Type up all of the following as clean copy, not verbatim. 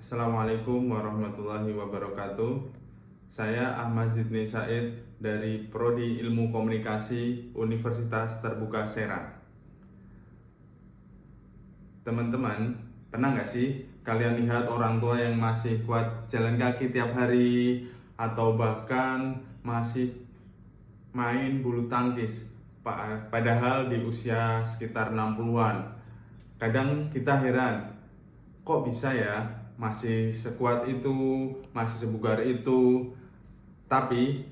Assalamualaikum warahmatullahi wabarakatuh. Saya Ahmad Zidni Said dari Prodi Ilmu Komunikasi Universitas Terbuka Serang. Teman-teman, pernah nggak sih kalian lihat orang tua yang masih kuat jalan kaki tiap hari atau bahkan masih main bulu tangkis padahal di usia sekitar 60-an? Kadang kita heran, kok bisa ya masih sekuat itu, masih sebugar itu. Tapi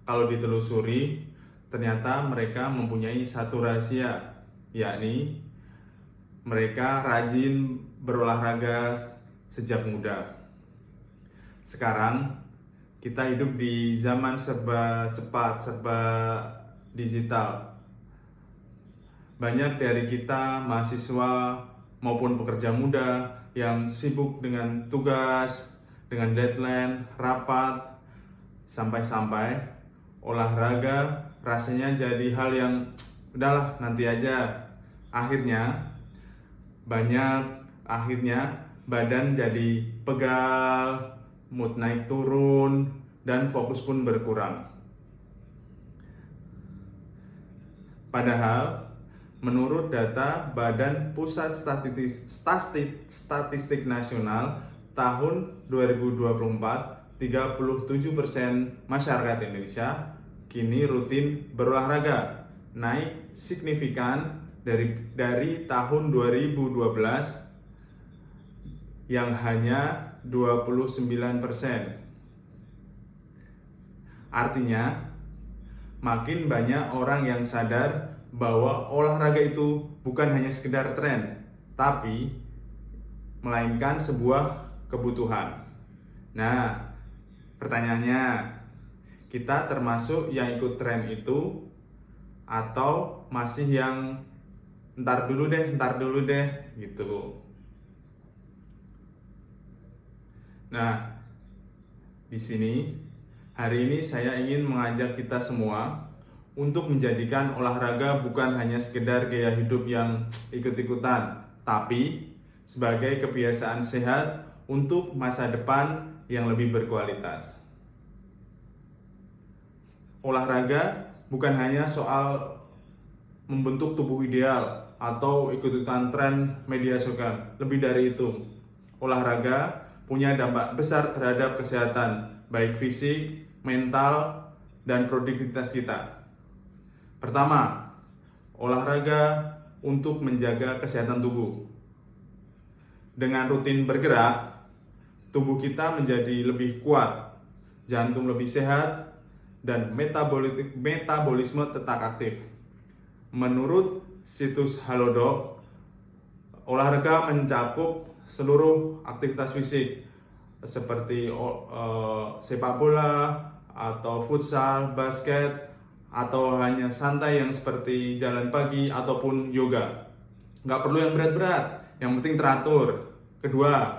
kalau ditelusuri, ternyata mereka mempunyai satu rahasia, yakni mereka rajin berolahraga sejak muda. Sekarang kita hidup di zaman serba cepat, serba digital. Banyak dari kita mahasiswa maupun pekerja muda yang sibuk dengan tugas, dengan deadline, rapat, sampai-sampai olahraga rasanya jadi hal yang udahlah nanti aja. Akhirnya badan jadi pegal, mood naik turun, dan fokus pun berkurang. Padahal menurut data Badan Pusat Statistik Nasional tahun 2024, 37% masyarakat Indonesia kini rutin berolahraga, naik signifikan dari tahun 2012 yang hanya 29%. Artinya, makin banyak orang yang sadar bahwa olahraga itu bukan hanya sekedar tren, tapi melainkan sebuah kebutuhan. Nah, pertanyaannya, kita termasuk yang ikut tren itu atau masih yang ntar dulu deh gitu. Nah, di sini hari ini saya ingin mengajak kita semua untuk menjadikan olahraga bukan hanya sekedar gaya hidup yang ikut-ikutan, tapi sebagai kebiasaan sehat untuk masa depan yang lebih berkualitas. Olahraga bukan hanya soal membentuk tubuh ideal atau ikut-ikutan tren media sosial. Lebih dari itu, olahraga punya dampak besar terhadap kesehatan, baik fisik, mental, dan produktivitas kita. Pertama, olahraga untuk menjaga kesehatan tubuh. Dengan rutin bergerak, tubuh kita menjadi lebih kuat, jantung lebih sehat, dan metabolisme tetap aktif. Menurut situs Halodoc, olahraga mencakup seluruh aktivitas fisik seperti sepak bola atau futsal, basket, atau hanya santai yang seperti jalan pagi ataupun yoga. Nggak perlu yang berat-berat, yang penting teratur. Kedua,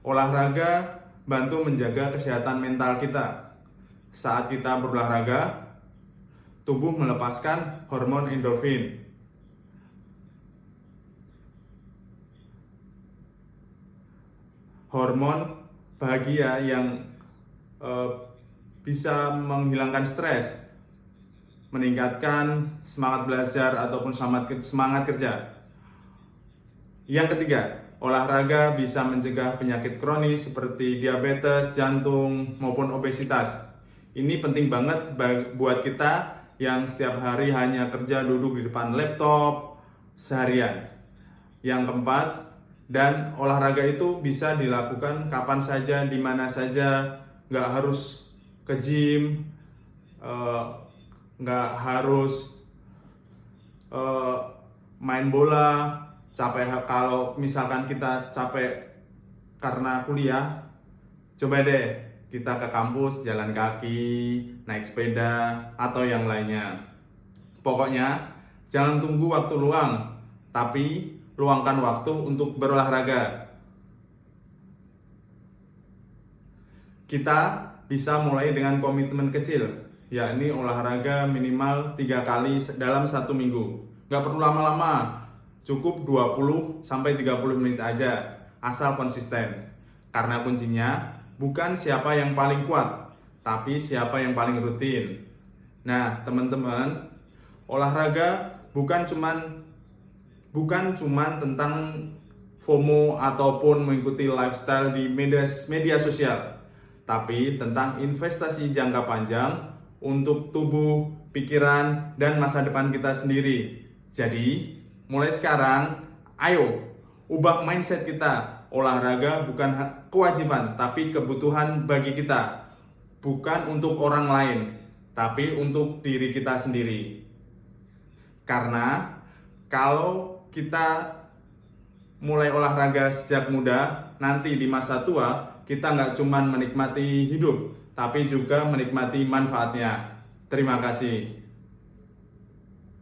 olahraga bantu menjaga kesehatan mental kita. Saat kita berolahraga, tubuh melepaskan hormon endorfin. Hormon bahagia yang bisa menghilangkan stres, meningkatkan semangat belajar ataupun semangat kerja. Yang ketiga, olahraga bisa mencegah penyakit kronis seperti diabetes, jantung, maupun obesitas. Ini penting banget buat kita yang setiap hari hanya kerja duduk di depan laptop seharian. Yang keempat, dan olahraga itu bisa dilakukan kapan saja, di mana saja, nggak harus ke gym, nggak harus main bola. Kalau misalkan kita capek karena kuliah, coba deh kita ke kampus jalan kaki, naik sepeda, atau yang lainnya. Pokoknya jangan tunggu waktu luang, tapi luangkan waktu untuk berolahraga. Kita bisa mulai dengan komitmen kecil, yakni olahraga minimal 3 kali dalam 1 minggu. Gak perlu lama-lama, cukup 20-30 menit aja, asal konsisten. Karena kuncinya bukan siapa yang paling kuat, tapi siapa yang paling rutin. Nah, teman-teman, olahraga bukan cuman tentang FOMO ataupun mengikuti lifestyle di media sosial, tapi tentang investasi jangka panjang untuk tubuh, pikiran, dan masa depan kita sendiri. Jadi, mulai sekarang, ayo ubah mindset kita. Olahraga bukan kewajiban, tapi kebutuhan bagi kita. Bukan untuk orang lain, tapi untuk diri kita sendiri. Karena kalau kita mulai olahraga sejak muda, nanti di masa tua kita nggak cuma menikmati hidup, tapi juga menikmati manfaatnya. Terima kasih.